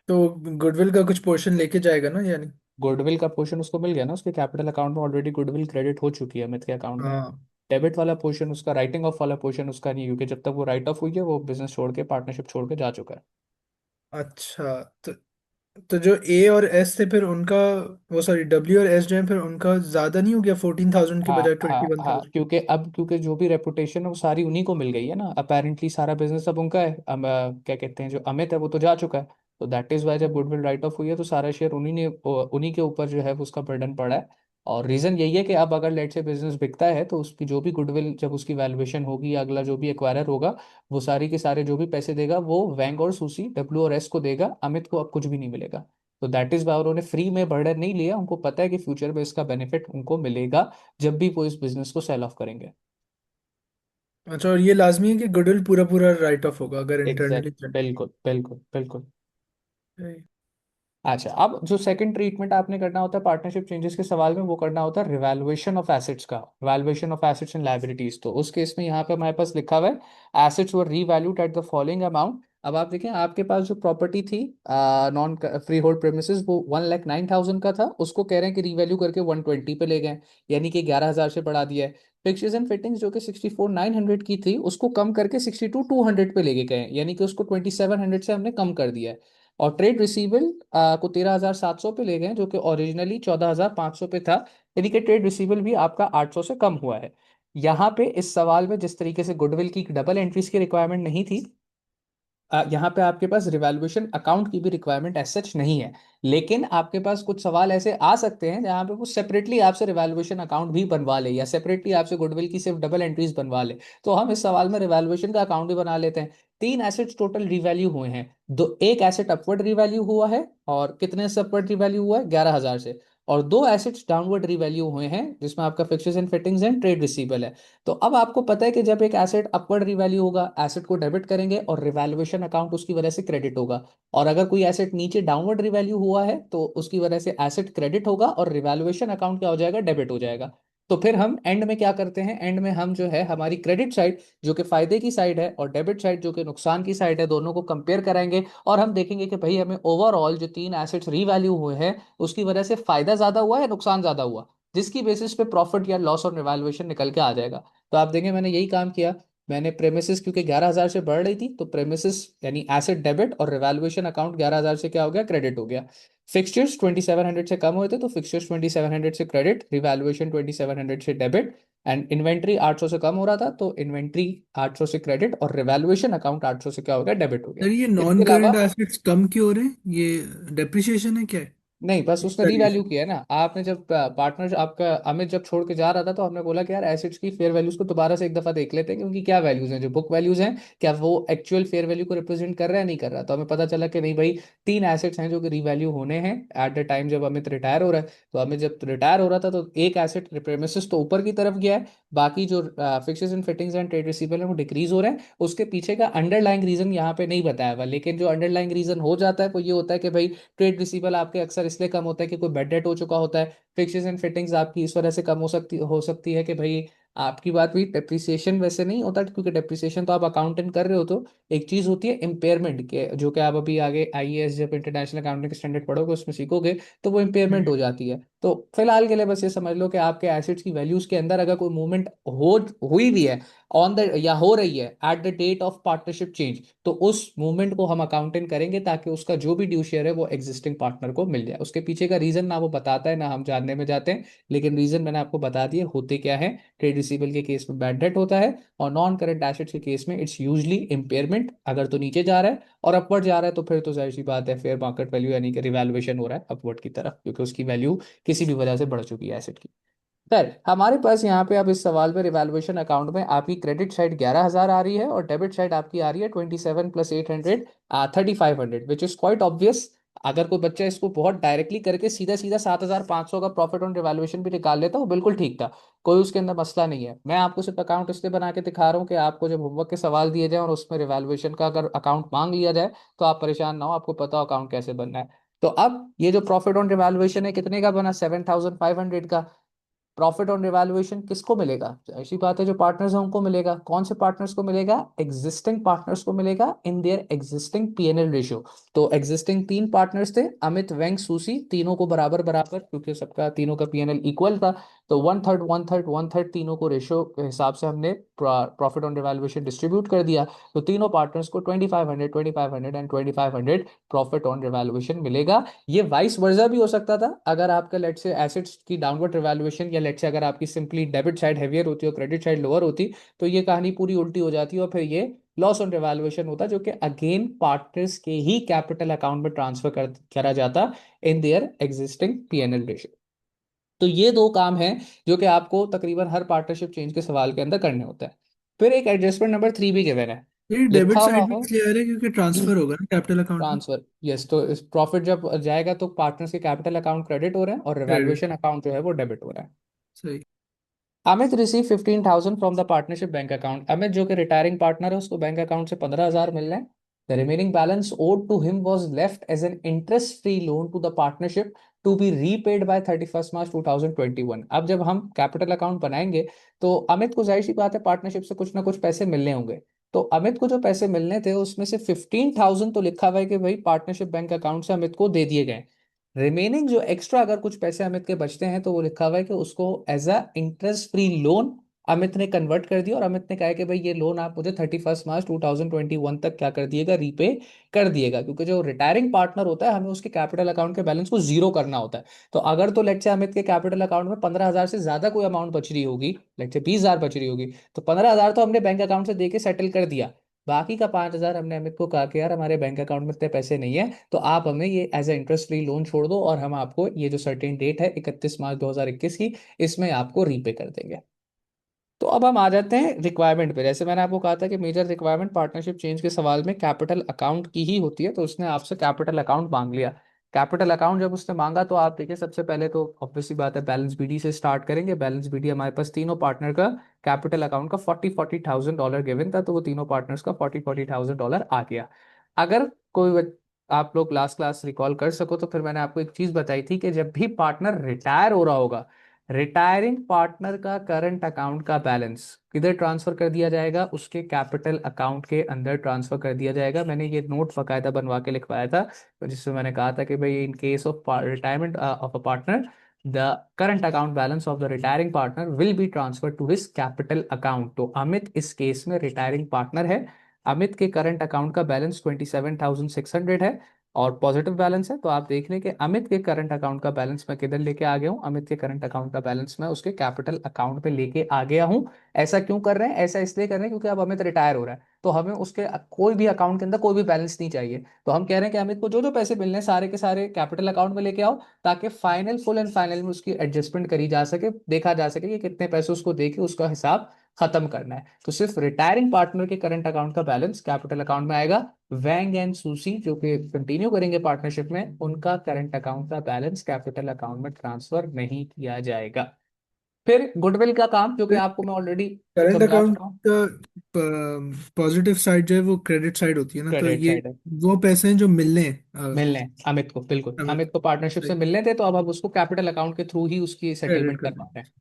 तो गुडविल का कुछ पोर्शन लेके जाएगा ना, यानी? गुडविल का पोर्शन उसको मिल गया ना, उसके कैपिटल अकाउंट में ऑलरेडी गुडविल क्रेडिट हो चुकी है अमित के अकाउंट में। हाँ। डेबिट वाला पोर्शन उसका, राइटिंग ऑफ वाला पोर्शन उसका नहीं, क्योंकि जब तक वो राइट ऑफ हुई है वो बिजनेस छोड़ के, पार्टनरशिप छोड़ के जा चुका है। अच्छा। तो जो ए और एस थे फिर उनका, वो सॉरी डब्ल्यू और एस जो है फिर उनका ज्यादा नहीं हो गया 14,000 के हाँ बजाय हाँ ट्वेंटी वन हाँ, थाउजेंड क्योंकि जो भी रेपुटेशन है वो सारी उन्हीं को मिल गई है ना। अपेरेंटली सारा बिजनेस अब उनका है। अब क्या कहते हैं, जो अमित है वो तो जा चुका है। तो दैट इज वाई जब गुडविल राइट ऑफ हुई है तो सारा शेयर उन्हीं के ऊपर जो है वो उसका बर्डन पड़ा है। और रीजन यही है कि अब अगर लेट से बिजनेस बिकता है तो उसकी जो भी गुडविल, जब उसकी वैल्यूएशन होगी या अगला जो भी एक्वायरर होगा, वो सारी के सारे जो भी पैसे देगा वो वैंग और सूसी, डब्ल्यू और एस को देगा। अमित को अब कुछ भी नहीं मिलेगा। तो दैट इज वाई उन्होंने फ्री में बर्डन नहीं लिया, उनको पता है कि फ्यूचर में इसका बेनिफिट उनको मिलेगा जब भी वो इस बिजनेस को सेल ऑफ करेंगे। अच्छा, और ये लाजमी है कि गुडविल पूरा पूरा राइट ऑफ होगा अगर एग्जैक्ट, इंटरनली? बिल्कुल बिल्कुल बिल्कुल। अच्छा, अब जो सेकंड ट्रीटमेंट आपने करना होता है पार्टनरशिप चेंजेस के सवाल में, वो करना होता है रिवैल्यूएशन ऑफ एसेट्स का। Valuation of assets and liabilities, तो उस केस में यहाँ पे हमारे पास लिखा हुआ है assets were revalued at the following amount. अब आप देखें, आपके पास जो प्रॉपर्टी थी नॉन फ्री होल्ड प्रेमिसेस, वो 1,09,000 का था, उसको कह रहे हैं कि रीवैल्यू करके 120 पे ले गए, यानी कि 11,000 से बढ़ा दिया है। फिक्सचर्स एंड फिटिंग्स जो कि 64,900 की थी, उसको कम करके 62,200 पे लेके गए, यानी कि उसको 2,700 से हमने कम कर दिया है। और ट्रेड रिसीवेबल को 13,700 पे ले गए, जो कि ओरिजिनली 14,500 पे था, यानी कि ट्रेड रिसीवेबल भी आपका 800 से कम हुआ है। यहाँ पे इस सवाल में जिस तरीके से गुडविल की डबल एंट्रीज की रिक्वायरमेंट नहीं थी, यहाँ पे आपके पास रिवैल्यूएशन अकाउंट की भी रिक्वायरमेंट एज सच नहीं है। लेकिन आपके पास कुछ सवाल ऐसे आ सकते हैं जहाँ पे वो सेपरेटली आपसे रिवैल्यूएशन अकाउंट भी बनवा ले, या सेपरेटली आपसे गुडविल की सिर्फ डबल एंट्रीज बनवा ले। तो हम इस सवाल में रिवैल्यूएशन का अकाउंट भी बना लेते हैं। तीन एसेट्स टोटल रिवैल्यू हुए हैं। दो, एक एसेट अपवर्ड रिवैल्यू हुआ है, और कितने से अपवर्ड रिवैल्यू हुआ है? 11,000 से। और दो एसेट्स डाउनवर्ड रिवैल्यू हुए हैं, जिसमें आपका fixers and fittings and trade receivable है। तो अब आपको पता है कि जब एक एसेट अपवर्ड रिवैल्यू होगा, एसेट को डेबिट करेंगे और रिवैल्यूएशन अकाउंट उसकी वजह से क्रेडिट होगा। और अगर कोई एसेट नीचे डाउनवर्ड रिवैल्यू हुआ है तो उसकी वजह से एसेट क्रेडिट होगा और रिवैल्यूएशन अकाउंट क्या हो जाएगा? डेबिट हो जाएगा। तो फिर हम एंड में क्या करते हैं, एंड में हम जो है हमारी क्रेडिट साइड जो कि फायदे की साइड है और डेबिट साइड जो कि नुकसान की साइड है, दोनों को कंपेयर कराएंगे और हम देखेंगे कि भाई हमें ओवरऑल जो तीन एसेट्स रीवैल्यू हुए हैं उसकी वजह से फायदा ज्यादा हुआ है नुकसान ज्यादा हुआ, जिसकी बेसिस पे प्रॉफिट या लॉस और रिवैल्यूएशन निकल के आ जाएगा। तो आप देखेंगे मैंने यही काम किया। मैंने प्रेमिसेस क्योंकि 11,000 से बढ़ रही थी तो प्रेमिसेस यानी एसेट डेबिट और रिवैल्यूएशन अकाउंट 11,000 से क्या हो गया, क्रेडिट हो गया। फिक्सचर्स 2700 से कम हुए थे तो फिक्सचर्स 2700 से क्रेडिट, रिवैल्यूएशन 2700 से डेबिट। एंड इन्वेंट्री 800 से कम हो रहा था तो इन्वेंट्री 800 से क्रेडिट और रिवैल्यूएशन अकाउंट 800 से क्या हो गया, डेबिट हो गया। सर ये नॉन इसके करंट अलावा एसेट्स कम क्यों हो रहे हैं, ये डेप्रिसिएशन है क्या है? नहीं, बस उसने इसका रीवैल्यू रीजन? किया है ना। आपने जब पार्टनर आपका अमित जब छोड़ के जा रहा था तो हमने बोला कि यार एसेट्स की फेयर वैल्यूज को दोबारा से एक दफा देख लेते हैं कि उनकी क्या वैल्यूज हैं, जो बुक वैल्यूज हैं क्या वो एक्चुअल फेयर वैल्यू को रिप्रेजेंट कर रहा है नहीं कर रहा। तो हमें पता चला कि नहीं भाई, तीन एसेट्स हैं जो कि रीवैल्यू होने हैं एट द टाइम जब अमित रिटायर हो रहा है। तो अमित जब रिटायर हो रहा था तो एक एसेट प्रेमिसेस तो ऊपर की तरफ गया है, बाकी जो fixes and fittings and trade receivable है वो डिक्रीज हो रहे हैं। उसके पीछे का अंडरलाइंग रीजन यहाँ पे नहीं बताया हुआ, लेकिन जो अंडरलाइंग रीजन हो जाता है वो ये होता है कि भाई ट्रेड रिसीवेबल आपके अक्सर इसलिए कम होता है कि कोई बेड डेट हो चुका होता है। फिक्सेस एंड फिटिंग्स आपकी इस वजह से कम हो सकती है कि भाई आपकी बात भी, डेप्रिसिएशन वैसे नहीं होता क्योंकि डेप्रिसिएशन तो आप अकाउंटेंट कर रहे हो। तो एक चीज होती है इम्पेयरमेंट के, जो कि आप अभी आगे आईएएस जब इंटरनेशनल अकाउंटिंग स्टैंडर्ड पढ़ोगे उसमें सीखोगे, तो वो इम्पेयरमेंट हो जाती है। तो फिलहाल के लिए बस ये समझ लो कि आपके एसेट्स की वैल्यूज के अंदर अगर कोई मूवमेंट हो हुई भी है ऑन द या हो रही है at the date of partnership change, तो उस मूवमेंट को हम अकाउंटिंग करेंगे ताकि उसका जो भी ड्यू शेयर है वो एग्जिस्टिंग पार्टनर को मिल जाए। उसके पीछे का रीजन ना वो बताता है ना हम जानने में जाते हैं, लेकिन रीजन मैंने आपको बता दिए होते क्या है। ट्रेड रिसीवेबल के केस में बैड डेट होता है और नॉन करंट एसेट्स के केस में इट्स यूजली इम्पेयरमेंट, अगर तो नीचे जा रहा है और अपवर्ड जा रहा है तो फिर तो जाहिर सी बात है फेयर मार्केट वैल्यू यानी कि रिवैल्यूएशन हो रहा है अपवर्ड की तरफ, क्योंकि उसकी वैल्यू किसी भी वजह से बढ़ चुकी है एसेट की। सर हमारे पास यहाँ पे अब इस सवाल में रिवैल्यूएशन अकाउंट में आपकी क्रेडिट साइड 11,000 आ रही है और डेबिट साइड आपकी आ रही है 27 + 800 3,500, विच इज क्वाइट ऑब्वियस। अगर कोई बच्चा इसको बहुत डायरेक्टली करके सीधा सीधा 7,500 का प्रॉफिट ऑन रिवैल्यूएशन भी निकाल लेता वो बिल्कुल ठीक था, कोई उसके अंदर मसला नहीं है। मैं आपको सिर्फ अकाउंट इसलिए बना के दिखा रहा हूँ कि आपको जब होमवर्क के सवाल दिए जाए और उसमें रिवैल्यूएशन का अगर अकाउंट मांग लिया जाए तो आप परेशान ना हो, आपको पता हो अकाउंट कैसे बनना है। तो अब ये जो प्रॉफिट ऑन रिवैल्यूएशन है कितने का बना, 7,500 का। प्रॉफिट ऑन रिवैल्यूएशन किसको मिलेगा, ऐसी बात है जो पार्टनर्स हैं उनको मिलेगा। कौन से पार्टनर्स को मिलेगा, एग्जिस्टिंग पार्टनर्स को मिलेगा in their existing PNL ratio. तो एग्जिस्टिंग तीन पार्टनर्स थे, अमित, वेंग, सूसी, तीनों को बराबर बराबर क्योंकि सबका तीनों का पीएनएल इक्वल था। तो 1/3 1/3 1/3 तीनों को रेशियो के हिसाब से हमने प्रॉफिट ऑन रिवैल्यूएशन डिस्ट्रीब्यूट कर दिया। तो तीनों पार्टनर्स को 2500 2500 एंड 2500 प्रॉफिट ऑन रिवैल्यूएशन मिलेगा। ये वाइस वर्जा भी हो सकता था, अगर आपका लेट से एसेट्स की डाउनवर्ड रिवैल्यूएशन या लेट से अगर आपकी सिंपली डेबिट साइड हैवियर होती और क्रेडिट साइड लोअर होती तो ये कहानी पूरी उल्टी हो जाती और फिर ये लॉस ऑन रिवैल्यूएशन होता जो कि अगेन पार्टनर्स के ही कैपिटल अकाउंट में ट्रांसफर करा जाता in their existing PNL ratio. तो ये दो काम हैं जो कि आपको तकरीबन हर पार्टनरशिप चेंज के सवाल के अंदर करने होते हैं। फिर एक एडजस्टमेंट नंबर 3 भी गिवन है, ये डेबिट लिखा हुआ साइड में है इसलिए आ रहा है क्योंकि ट्रांसफर होगा ना कैपिटल अकाउंट में। ट्रांसफर। यस, तो इस प्रॉफिट जब जाएगा तो पार्टनर्स के कैपिटल अकाउंट क्रेडिट हो रहे हैं और क्रेडिट। रिवैल्यूएशन अकाउंट जो है वो डेबिट हो रहा है। सही। Amit receive 15,000 from the partnership bank account. Amit जो कि रिटायरिंग पार्टनर है उसको बैंक अकाउंट से 15,000 मिल रहे हैं। The remaining balance owed to him was left as an interest free loan to the partnership to be repaid by 31 March 2021। अब जब हम कैपिटल अकाउंट बनाएंगे तो अमित को जाहिर सी बात है पार्टनरशिप से कुछ ना कुछ पैसे मिलने होंगे। तो अमित को जो पैसे मिलने थे उसमें से 15,000 तो लिखा हुआ है कि भाई पार्टनरशिप बैंक अकाउंट से अमित को दे दिए गए। रिमेनिंग जो एक्स्ट्रा अगर कुछ पैसे अमित के बचते हैं तो वो लिखा हुआ है कि उसको as a interest free loan Amit ने कन्वर्ट कर दिया और अमित ने कहा है कि भाई ये लोन आप मुझे 31 मार्च 2021 तक क्या कर दिएगा, रीपे कर दिएगा। क्योंकि जो रिटायरिंग पार्टनर होता है हमें उसके कैपिटल अकाउंट के बैलेंस को जीरो करना होता है। तो अगर तो लेट से अमित के कैपिटल अकाउंट में 15,000 से ज्यादा कोई अमाउंट बच रही होगी, लेट से 20,000 बच रही होगी, तो 15,000 तो हमने बैंक अकाउंट से दे के सेटल कर दिया। बाकी का 5,000 हमने अमित को कहा कि यार हमारे बैंक अकाउंट में इतने पैसे नहीं है तो आप हमें ये as a interest free loan छोड़ दो और हम आपको ये जो सर्टेन डेट है 31 मार्च 2021 की, इसमें आपको रीपे कर देंगे। तो अब हम आ जाते हैं रिक्वायरमेंट पे। जैसे मैंने आपको कहा था कि मेजर रिक्वायरमेंट पार्टनरशिप चेंज के सवाल में कैपिटल अकाउंट की ही होती है, तो उसने आपसे कैपिटल अकाउंट मांग लिया। कैपिटल अकाउंट जब उसने मांगा तो आप देखिए सबसे पहले तो ऑब्वियसली बात है बैलेंस बीडी से स्टार्ट करेंगे। बैलेंस बीडी हमारे पास तीनों पार्टनर का कैपिटल अकाउंट का 40,000 गिवन था, तो वो तीनों पार्टनर्स का 40,000 आ गया। अगर आप लोग लास्ट क्लास रिकॉल कर सको तो फिर मैंने आपको एक चीज बताई थी कि जब भी पार्टनर रिटायर हो रहा होगा रिटायरिंग पार्टनर का करंट अकाउंट का बैलेंस किधर ट्रांसफर कर दिया जाएगा, उसके कैपिटल अकाउंट के अंदर ट्रांसफर कर दिया जाएगा। मैंने ये नोट बकायदा बनवा के लिखवाया था, तो जिसमें मैंने कहा था कि भाई in case of retirement of a partner, the current account balance of the retiring partner will be transfer to his capital account. तो अमित इस केस में रिटायरिंग पार्टनर है। अमित के करंट अकाउंट का बैलेंस 27,600 है और पॉजिटिव बैलेंस है। तो आप देख लें कि अमित के करंट अकाउंट का बैलेंस मैं किधर लेके आ गया हूँ, अमित के करंट अकाउंट का बैलेंस मैं उसके कैपिटल अकाउंट पे लेके आ गया हूँ। ऐसा क्यों कर रहे हैं? ऐसा इसलिए कर रहे हैं क्योंकि अब अमित रिटायर हो रहा है, तो हमें उसके कोई भी अकाउंट के अंदर कोई भी बैलेंस नहीं चाहिए। तो हम कह रहे हैं कि अमित को जो जो पैसे मिलने हैं सारे के सारे कैपिटल अकाउंट में लेके आओ, ताकि फाइनल फुल एंड फाइनल में उसकी एडजस्टमेंट करी जा सके, देखा जा सके कि कितने पैसे उसको दे के उसका हिसाब खत्म करना है। तो सिर्फ रिटायरिंग पार्टनर के करंट अकाउंट का बैलेंस कैपिटल अकाउंट में आएगा। वैंग एंड सूसी जो कि कंटिन्यू करेंगे पार्टनरशिप में, उनका करंट अकाउंट का बैलेंस कैपिटल अकाउंट में ट्रांसफर नहीं किया जाएगा। फिर गुडविल का काम जो कि आपको मैं ऑलरेडी करंट समझा अकाउंट चुका हूँ। का पॉजिटिव साइड जो है वो क्रेडिट साइड होती है ना, तो क्रेडिट ये साइड है। वो पैसे हैं जो मिलने हैं मिलने हैं अमित को, बिल्कुल हमें। अमित को पार्टनरशिप से सही, मिलने थे, तो अब हम उसको कैपिटल अकाउंट के थ्रू ही उसकी क्रेडिट सेटलमेंट कर करना। पा रहे हैं।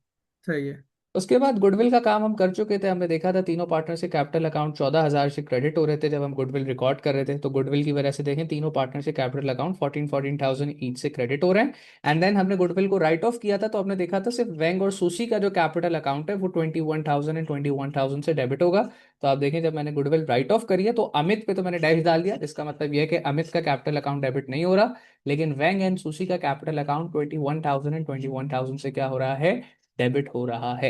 सही है। उसके बाद गुडविल का काम हम कर चुके थे। हमने देखा था तीनों पार्टनर से कैपिटल अकाउंट 14,000 से क्रेडिट हो रहे थे जब हम गुडविल रिकॉर्ड कर रहे थे। तो गुडविल की वजह से देखें तीनों पार्टनर से कैपिटल अकाउंट 14,000 ईच से क्रेडिट हो रहे हैं। एंड देन हमने गुडविल को राइट ऑफ किया था, तो हमने देखा था सिर्फ वेंग और सुशी का जो कैपिटल अकाउंट है वो 21,000 एंड 21,000 से डेबिट होगा। तो आप देखें जब मैंने गुडविल राइट ऑफ करी है तो अमित पे तो मैंने डैश डाल दिया, इसका मतलब यह है कि अमित का कैपिटल अकाउंट डेबिट नहीं हो रहा, लेकिन वेंग एंड सुशी का कैपिटल अकाउंट 21,000 एंड 21,000 से क्या हो रहा है, डेबिट हो रहा है।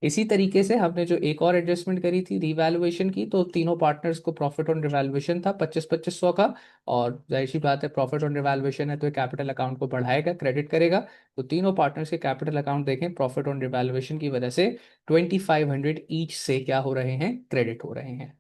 इसी तरीके से हमने जो एक और एडजस्टमेंट करी थी रिवैल्यूएशन की, तो तीनों पार्टनर्स को प्रॉफिट ऑन रिवैल्यूएशन था 25-25 सौ का। और जाहिर सी बात है प्रॉफिट ऑन रिवैल्यूएशन है तो कैपिटल अकाउंट को बढ़ाएगा, क्रेडिट करेगा। तो तीनों पार्टनर्स के कैपिटल अकाउंट देखें प्रॉफिट ऑन रिवैल्यूएशन की वजह से 2,500 ईच से क्या हो रहे हैं, क्रेडिट हो रहे हैं।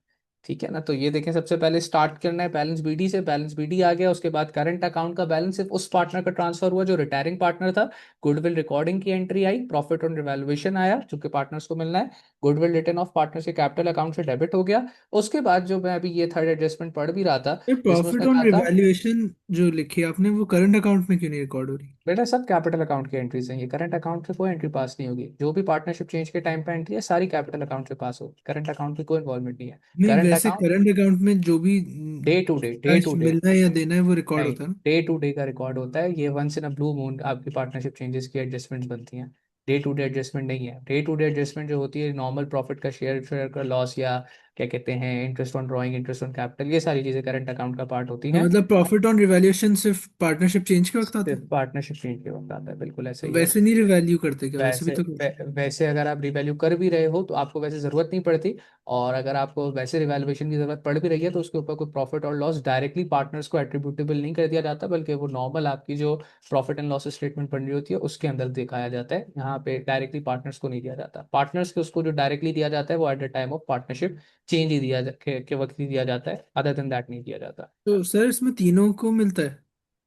ठीक है ना। तो ये देखें सबसे पहले स्टार्ट करना है बैलेंस बीडी से, बैलेंस बीडी आ गया। उसके बाद करंट अकाउंट का बैलेंस सिर्फ उस पार्टनर का ट्रांसफर हुआ जो रिटायरिंग पार्टनर था। गुडविल रिकॉर्डिंग की entry I, profit on revaluation आया जो कि पार्टनर्स को मिलना है। गुडविल रिटर्न ऑफ पार्टनर्स के कैपिटल अकाउंट से डेबिट हो गया। उसके बाद जो मैं अभी ये थर्ड एडजस्टमेंट पढ़ भी रहा था, ये जिसमें प्रॉफिट उसने ऑन कहा था रिवैल्यूएशन जो लिखी है आपने, वो करंट अकाउंट में क्यों नहीं रिकॉर्ड हो रही? बेटा सब कैपिटल अकाउंट की एंट्रीज हैं, ये करंट अकाउंट से कोई एंट्री पास नहीं होगी। जो भी पार्टनरशिप चेंज के टाइम पे एंट्री है सारी कैपिटल अकाउंट से पास होगी, करंट अकाउंट की कोई इन्वॉल्वमेंट नहीं है। नहीं, करंट वैसे अकाउंट करंट अकाउंट में जो भी day to day, day cash to day, मिलना है या देना है वो रिकॉर्ड नहीं, होता है ना। डे टू डे का रिकॉर्ड होता है। ये once in a blue moon आपकी पार्टनरशिप चेंजेस की एडजस्टमेंट बनती हैं। डे टू डे एडजस्टमेंट नहीं है। डे टू डे एडजस्टमेंट जो होती है नॉर्मल प्रॉफिट का शेयर, शेयर का लॉस, या क्या कहते हैं interest on drawing, interest on capital, ये सारी चीज़ें करंट अकाउंट का पार्ट होती तो हैं। मतलब प्रॉफिट ऑन रिवैल्यूएशन सिर्फ पार्टनरशिप चेंज के वक्त आता है? सिर्फ पार्टनरशिप चेंज के वक्त आता है, बिल्कुल ऐसे तो ही है। वैसे नहीं रिवैल्यू करते क्या? वैसे भी वैसे तो करते वैसे अगर आप रिवैल्यू कर भी रहे हो तो आपको वैसे ज़रूरत नहीं पड़ती। और अगर आपको वैसे रिवैल्यूएशन की ज़रूरत पड़ भी रही है तो उसके ऊपर कोई प्रॉफिट और लॉस डायरेक्टली पार्टनर्स को एट्रीब्यूटेबल नहीं कर दिया जाता, बल्कि वो नॉर्मल आपकी जो प्रॉफिट एंड लॉस स्टेटमेंट बन रही होती है उसके अंदर दिखाया जाता है। यहाँ पे डायरेक्टली पार्टनर्स को नहीं दिया जाता। पार्टनर्स के उसको जो डायरेक्टली दिया जाता है वो at the time of partnership change ही के वक्त ही दिया जाता है, अदर देन दैट नहीं दिया जाता। तो सर इसमें तीनों को मिलता है?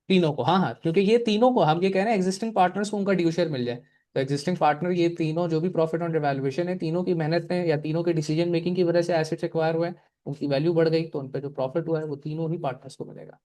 तीनों को, हाँ हाँ, क्योंकि ये तीनों को हम ये कह रहे हैं एग्जिस्टिंग पार्टनर्स को उनका ड्यू शेयर मिल जाए। तो एग्जिस्टिंग पार्टनर ये तीनों जो भी प्रॉफिट ऑन रिवैल्यूएशन है, तीनों की मेहनत में या तीनों के डिसीजन मेकिंग की वजह से एसेट्स एक्वायर हुए हैं, उनकी वैल्यू बढ़ गई, तो उन पर जो प्रॉफिट हुआ है वो तीनों ही पार्टनर्स को मिलेगा।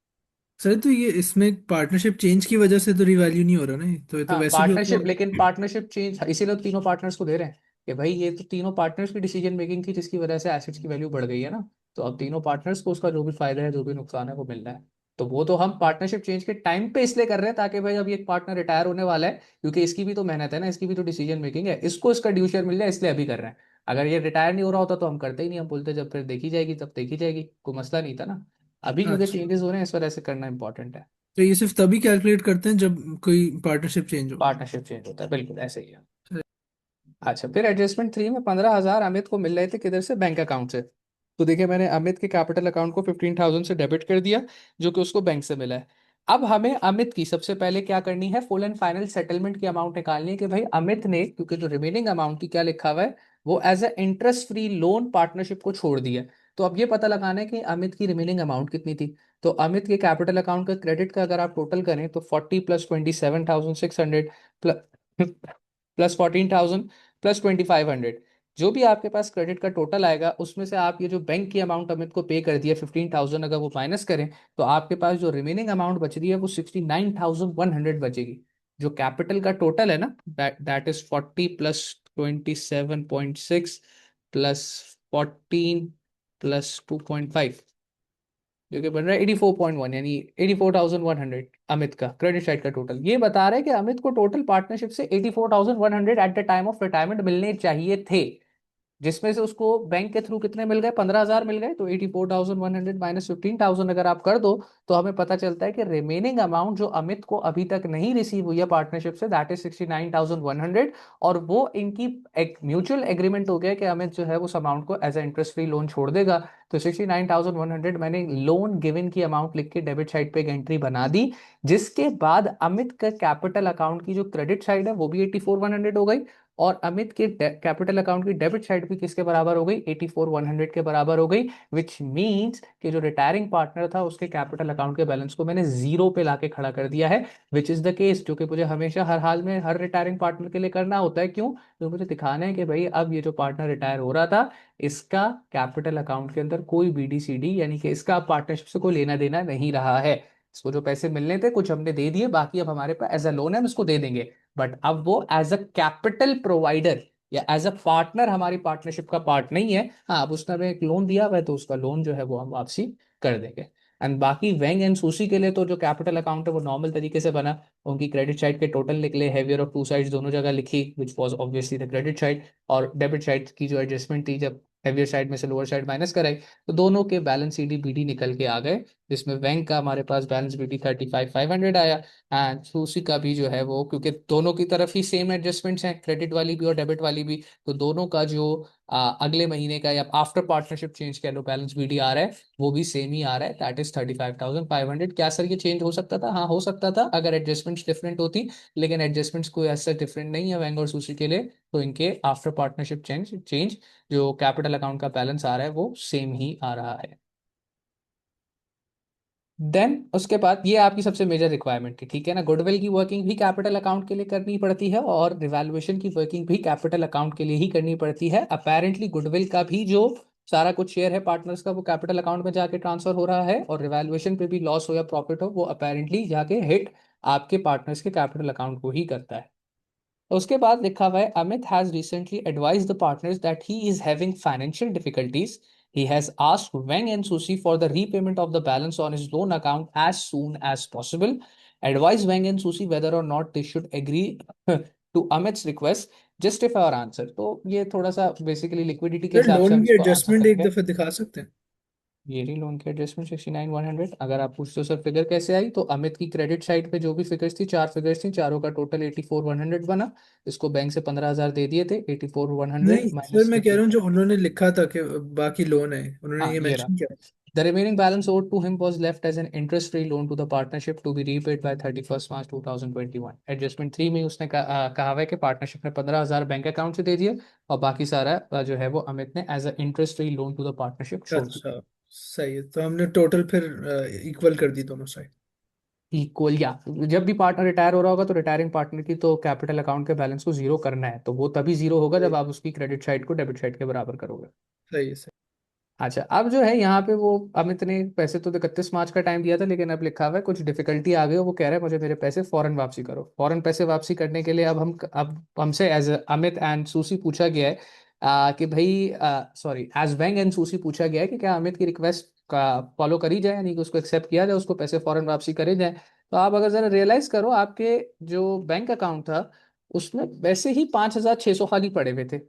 सर तो ये इसमें पार्टनरशिप चेंज की वजह से तो रिवैल्यू नहीं हो रहा ना, ये तो हाँ वैसे भी होता पार्टनरशिप, होगा। लेकिन पार्टनरशिप चेंज इसीलिए तो तीनों पार्टनर्स को दे रहे हैं कि भाई ये तो तीनों पार्टनर्स की डिसीजन मेकिंग थी जिसकी वजह से एसेट्स की वैल्यू बढ़ गई है ना। तो अब तीनों पार्टनर्स को उसका जो भी फायदा है जो भी नुकसान है वो मिल रहा है। तो वो तो हम पार्टनरशिप चेंज के टाइम पे इसलिए कर रहे हैं ताकि भाई अब ये एक पार्टनर रिटायर होने वाला है, क्योंकि इसकी भी तो मेहनत है ना, इसकी भी तो डिसीजन मेकिंग है, इसको इसका ड्यू शेयर मिल जाए इसलिए अभी कर रहे हैं। अगर ये रिटायर नहीं हो रहा होता तो हम करते ही नहीं, हम बोलते जब फिर देखी जाएगी तब देखी जाएगी, कोई मसला नहीं था ना। अभी क्योंकि अच्छा, चेंजेस हो रहे हैं इस वजह से करना इंपॉर्टेंट है। तो ये सिर्फ तभी कैलकुलेट करते हैं जब कोई पार्टनरशिप चेंज हो? पार्टनरशिप चेंज होता है, बिल्कुल ऐसे ही है। अच्छा, फिर एडजस्टमेंट 3 में 15,000 अमित को मिल रहे थे किधर से, बैंक अकाउंट से। तो देखिए मैंने अमित के कैपिटल अकाउंट को 15,000 से डेबिट कर दिया जो कि उसको बैंक से मिला है। अब हमें अमित की सबसे पहले क्या करनी है, फुल एंड फाइनल सेटलमेंट की अमाउंट निकालनी है कि भाई अमित ने, क्योंकि जो रिमेनिंग अमाउंट थी क्या लिखा हुआ है, वो as a interest free loan partnership को छोड़ दिया। तो अब ये पता लगाना है कि अमित की रिमेनिंग अमाउंट कितनी थी। तो अमित के कैपिटल अकाउंट का क्रेडिट का अगर आप टोटल करें तो 40 प्लस 27,600 प्लस 14,000 प्लस 2,500, जो भी आपके पास क्रेडिट का टोटल आएगा उसमें से आप ये जो बैंक की अमाउंट अमित को पे कर दिया 15,000 अगर वो माइनस करें, तो आपके पास जो रिमेनिंग अमाउंट बच रही है वो 69,100 बचेगी। जो कैपिटल का टोटल है ना, that is 40 plus 27.6 plus 14 plus 2.5, जो कि बन रहा है 84.1, यानी 84,100 अमित का क्रेडिट साइड का टोटल। ये बता रहा है कि अमित को टोटल पार्टनरशिप से 84,100 eight the time of retirement मिलने चाहिए थे, जिसमें से उसको बैंक के थ्रू कितने मिल गए, 15,000 मिल गए। तो 84,100 माइनस 15,000 अगर आप कर दो, तो हमें पता चलता है कि रिमेनिंग अमाउंट जो अमित को अभी तक नहीं रिसीव हुई है पार्टनरशिप से, दैट इज 69,100। और वो इनकी एक म्यूचुअल एग्रीमेंट हो गया कि अमित जो है उस अमाउंट को as a interest free loan छोड़ देगा। तो 69,100 मैंने लोन गिवन की अमाउंट लिख के डेबिट साइड पे एक एंट्री बना दी, जिसके बाद अमित का कैपिटल अकाउंट की जो क्रेडिट साइड है वो भी 84,100 हो गई, और अमित के कैपिटल अकाउंट की डेबिट साइड भी किसके बराबर हो गई, 84,100 के बराबर हो गई। विच मींस कि जो रिटायरिंग पार्टनर था उसके कैपिटल अकाउंट के बैलेंस को मैंने जीरो पे लाके खड़ा कर दिया है, विच इज द केस, जो कि मुझे हमेशा हर हाल में हर रिटायरिंग पार्टनर के लिए करना होता है। क्यों? तो मुझे दिखाना है कि भाई अब ये जो पार्टनर रिटायर हो रहा था, इसका कैपिटल अकाउंट के अंदर कोई बीडीसीडी, यानी कि इसका पार्टनरशिप से कोई लेना देना नहीं रहा है। इसको जो पैसे मिलने थे कुछ हमने दे दिए, बाकी अब हमारे पास एज अ लोन है, हम इसको दे देंगे। बट अब वो एज अ कैपिटल प्रोवाइडर या एज अ पार्टनर हमारी पार्टनरशिप का पार्ट नहीं है। हाँ, अब उसने हमें एक लोन दिया हुआ है, तो उसका लोन जो है वो हम वापसी कर देंगे। एंड बाकी वेंग एंड सूसी के लिए तो जो कैपिटल अकाउंट है वो नॉर्मल तरीके से बना, उनकी क्रेडिट साइड के टोटल निकले, हैवियर ऑफ टू साइड्स दोनों जगह लिखी, which was obviously the credit side, और डेबिट साइड की जो एडजस्टमेंट थी, जब हैवियर साइड में से लोअर साइड माइनस कराई, तो दोनों के बैलेंस सीडी बीडी निकल के आ गए, जिसमें बैंक का हमारे पास बैलेंस बीडी 35,500 आया, एंड सूसी का भी जो है वो, क्योंकि दोनों की तरफ ही सेम एडजस्टमेंट्स हैं, क्रेडिट वाली भी और डेबिट वाली भी, तो दोनों का जो अगले महीने का या आफ्टर पार्टनरशिप चेंज कह लो बैलेंस बीडी आ रहा है, वो भी सेम ही आ रहा है, दैट इज 35,500। क्या सर ये चेंज हो सकता था? हाँ हो सकता था अगर एडजस्टमेंट्स डिफरेंट होती, लेकिन एडजस्टमेंट्स कोई ऐसा डिफरेंट नहीं है वेंग और सूसी के लिए, तो इनके आफ्टर पार्टनरशिप चेंज चेंज जो कैपिटल अकाउंट का बैलेंस आ रहा है वो सेम ही आ रहा है। देन उसके बाद ये आपकी सबसे मेजर रिक्वायरमेंट थी, ठीक है ना, गुडविल की वर्किंग भी कैपिटल अकाउंट के लिए करनी पड़ती है, और रिवैल्यूएशन की वर्किंग भी कैपिटल अकाउंट के लिए ही करनी पड़ती है। अपेरेंटली गुडविल का भी जो सारा कुछ शेयर है पार्टनर्स का वो कैपिटल अकाउंट में जाके ट्रांसफर हो रहा है, और रिवैल्यूएशन पे भी लॉस हो या प्रॉफिट हो वो अपेरेंटली जाके हिट आपके पार्टनर्स के कैपिटल अकाउंट को ही करता है। उसके बाद लिखा हुआ है, Amit has recently advised the partners that he is having financial difficulties. He has asked Wang and Susi for the repayment of the balance on his loan account as soon as possible. Advise Wang and Susi whether or not they should agree to Amit's request. Justify our answer. तो ये थोड़ा सा basically liquidity के फिर हिसाब से loan हम की इसको आंसर एडजस्टमेंट एक करेंगे। दफे दिखा सकते हैं? ये रही लोन की एडजस्टमेंट 69,100। अगर आप पूछते हो सर फिगर कैसे आई, तो अमित की क्रेडिट साइड पे जो भी फिगर्स थी, चार फिगर्स थी, चारों का टोटल 84,100 बना। इसको बैंक से 15,000 दे दिए थे, 84,100 नहीं सर, माइनस मैं कह रहा 50। हूँ जो उन्होंने लिखा था कि बाकी लोन है, उन्होंने हाँ ये ये रहा। मेंशन किया? The remaining balance owed to him was left as an interest-free loan to the partnership to be repaid by 31st March 2021. Adjustment 3 में उसने कहा हुआ है कि पार्टनरशिप ने 15,000 बैंक अकाउंट से दे दिए, और बाकी सारा जो है वो अमित ने as a interest free loan to the partnership छोड़ दिया। अच्छा, सही है, तो हमने टोटल फिर इक्वल कर दी दोनों साइड। इक्वल, या जब भी पार्टनर रिटायर हो रहा होगा तो रिटायरिंग पार्टनर की तो कैपिटल अकाउंट के बैलेंस को जीरो करना है, तो वो तभी जीरो होगा सही जब आप उसकी क्रेडिट साइड को डेबिट साइड के बराबर करोगे। सही है, सही। अच्छा, अब जो है यहाँ पे वो अमित ने पैसे तो 31 मार्च का टाइम दिया था, लेकिन अब लिखा हुआ है कुछ डिफिकल्टी आ गई, वो कह रहे हैं मुझे मेरे पैसे फौरन वापसी करो। फौरन पैसे वापसी करने के लिए अब हमसे एज अमित एंड सूसी पूछा गया है कि भाई, सॉरी, एज वेंग एंड सूसी पूछा गया है कि क्या अमित की रिक्वेस्ट का फॉलो करी जाए, यानी कि उसको एक्सेप्ट किया जाए, उसको पैसे फौरन वापसी करे जाए। तो आप अगर जरा रियलाइज करो, आपके जो बैंक अकाउंट था उसमें वैसे ही 5,600 खाली पड़े हुए थे।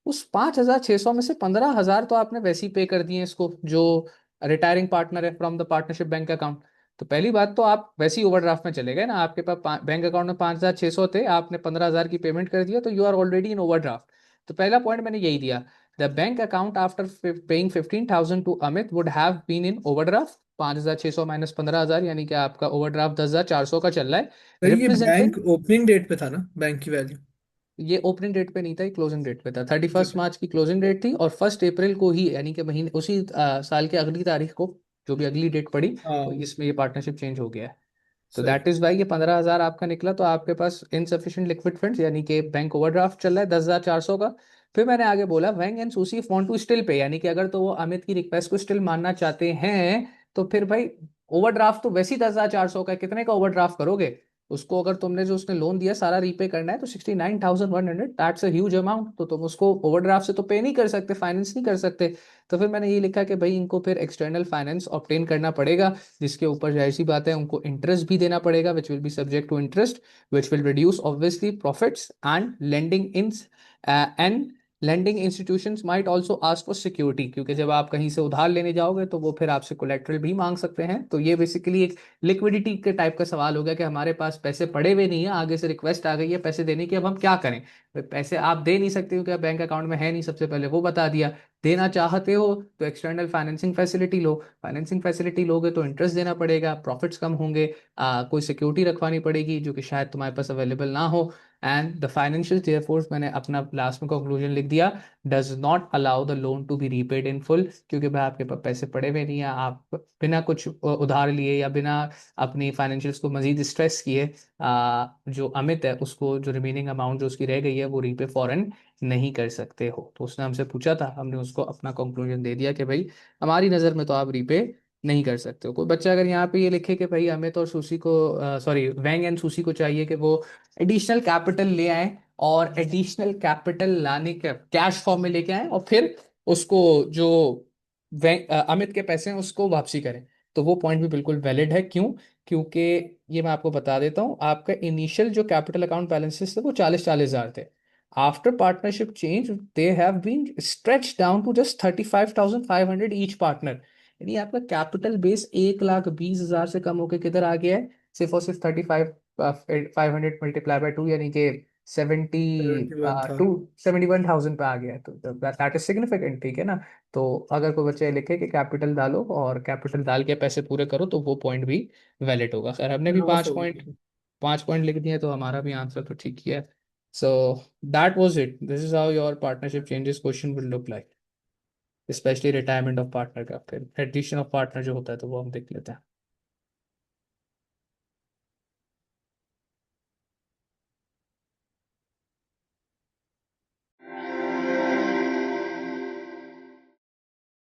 उस 5,600 में से 15,000 तो आपने वैसे ही पे कर दिए इसको, जो रिटायरिंग पार्टनर है from the partnership bank account. तो पहली बात तो आप वैसे ही ओवरड्राफ्ट में चले गए ना, आपके पास बैंक अकाउंट में 5,600 थे, आपने 15,000 की पेमेंट कर दिया, तो you are already in overdraft. तो पहला पॉइंट मैंने यही दिया, the bank account after paying 15,000 to Amit would have been in overdraft. 5,600 minus 15,000, यानी कि आपका ओवरड्राफ्ट 10,400 का चल रहा है, सर ये रिप्रेजेंटिंग। बैंक ओपनिंग डेट पे था ना, बैंक की वैल्यू? ये ओपनिंग डेट पे नहीं था, ये क्लोजिंग डेट पे था। 31st अच्छा। मार्च की क्लोजिंग डेट थी, और 1 अप्रैल को ही, यानी कि महीने उसी साल के अगली तारीख को, जो भी अगली डेट पड़ी, तो हाँ, इसमें ये पार्टनरशिप चेंज हो गया है। तो सही। दैट इज वाई ये 15,000 आपका निकला, तो आपके पास इनसफिशिएंट लिक्विड फंड्स, यानी कि बैंक ओवरड्राफ्ट चल रहा है 10,400 का। फिर मैंने आगे बोला, Wang and Susie want to still pay, यानी कि अगर तो वो अमित की रिक्वेस्ट को स्टिल मानना चाहते हैं, तो फिर भाई ओवरड्राफ्ट तो वैसे ही 10,400 का है, कितने का ओवरड्राफ्ट करोगे? उसको अगर तुमने जो उसने लोन दिया सारा रीपे करना है तो 69,100, दैट्स अ ह्यूज अमाउंट। तो तुम उसको ओवरड्राफ्ट से तो पे नहीं कर सकते, फाइनेंस नहीं कर सकते। तो फिर मैंने ये लिखा कि भाई इनको फिर एक्सटर्नल फाइनेंस ऑब्टेन करना पड़ेगा, जिसके ऊपर जाहिर सी बात है उनको इंटरेस्ट भी देना पड़ेगा, which will be subject to interest, which will reduce obviously profits and lending in and lending institutions might also ask for security, क्योंकि जब आप कहीं से उधार लेने जाओगे तो वो फिर आपसे कोलेटरल भी मांग सकते हैं। तो ये बेसिकली एक लिक्विडिटी के टाइप का सवाल हो गया कि हमारे पास पैसे पड़े हुए नहीं है, आगे से रिक्वेस्ट आ गई है पैसे देने की, अब हम क्या करें। पैसे आप दे नहीं सकते क्योंकि आप बैंक अकाउंट में है नहीं, सबसे पहले वो बता दिया। देना चाहते हो तो एक्सटर्नल फाइनेंसिंग फैसिलिटी लो, फाइनेंसिंग फैसिलिटी लोगे तो इंटरेस्ट देना पड़ेगा, प्रॉफिट्स कम होंगे, कोई सिक्योरिटी रखवानी पड़ेगी जो कि शायद तुम्हारे पास अवेलेबल ना हो। एंड द फाइनेंशियल देयरफॉर, मैंने अपना लास्ट में कंक्लूजन लिख दिया, does not allow the loan to be repaid in full, क्योंकि भाई आपके पास पैसे पड़े हुए नहीं है, आप बिना कुछ उधार लिए या बिना अपनी फाइनेंशियल्स को मजीद स्ट्रेस किए जो अमित है उसको जो रिमेनिंग अमाउंट जो उसकी रह गई है वो रीपे फॉरन नहीं कर सकते हो। तो उसने हमसे पूछा था, हमने उसको अपना कंक्लूजन दे दिया कि भाई हमारी नज़र में तो आप रीपे नहीं कर सकते हो। कोई बच्चा अगर यहाँ पे ये लिखे कि भाई अमित और सुशी को, सॉरी वेंग एंड सुशी को चाहिए कि वो एडिशनल कैपिटल ले आए, और एडिशनल कैपिटल लाने के कैश फॉर्म में लेके आए, और फिर उसको जो अमित के पैसे हैं उसको वापसी करें, तो वो पॉइंट भी बिल्कुल वैलिड है। क्यों? क्योंकि ये मैं आपको बता देता हूँ, आपका इनिशियल जो कैपिटल अकाउंट बैलेंसेस थे वो 40,000 थे। After partnership change they have been stretch down to just 35,500 each partner. यानी आपका कैपिटल बेस 1,20,000 से कम होकर किधर आ गया है, सिर्फ और सिर्फ 35,500 मल्टीप्लाई बाय 2, यानी कि 71 था। 71,000 पे आ गया है। तो दैट इज सिग्निफिकेंट, ठीक है ना। तो अगर कोई बच्चा ये लिखे कि कैपिटल डालो और कैपिटल डाल के पैसे पूरे करो तो वो पॉइंट भी वैलिड होगा। खैर हमने भी लॉस होगी। 5 पॉइंट लिख दिए, तो हमारा भी आंसर तो ठीक ही है। So that was it, this is how your partnership changes question will look like, specially retirement of partner का। फिर एडिशन ऑफ पार्टनर जो होता है तो वो हम देख लेते हैं।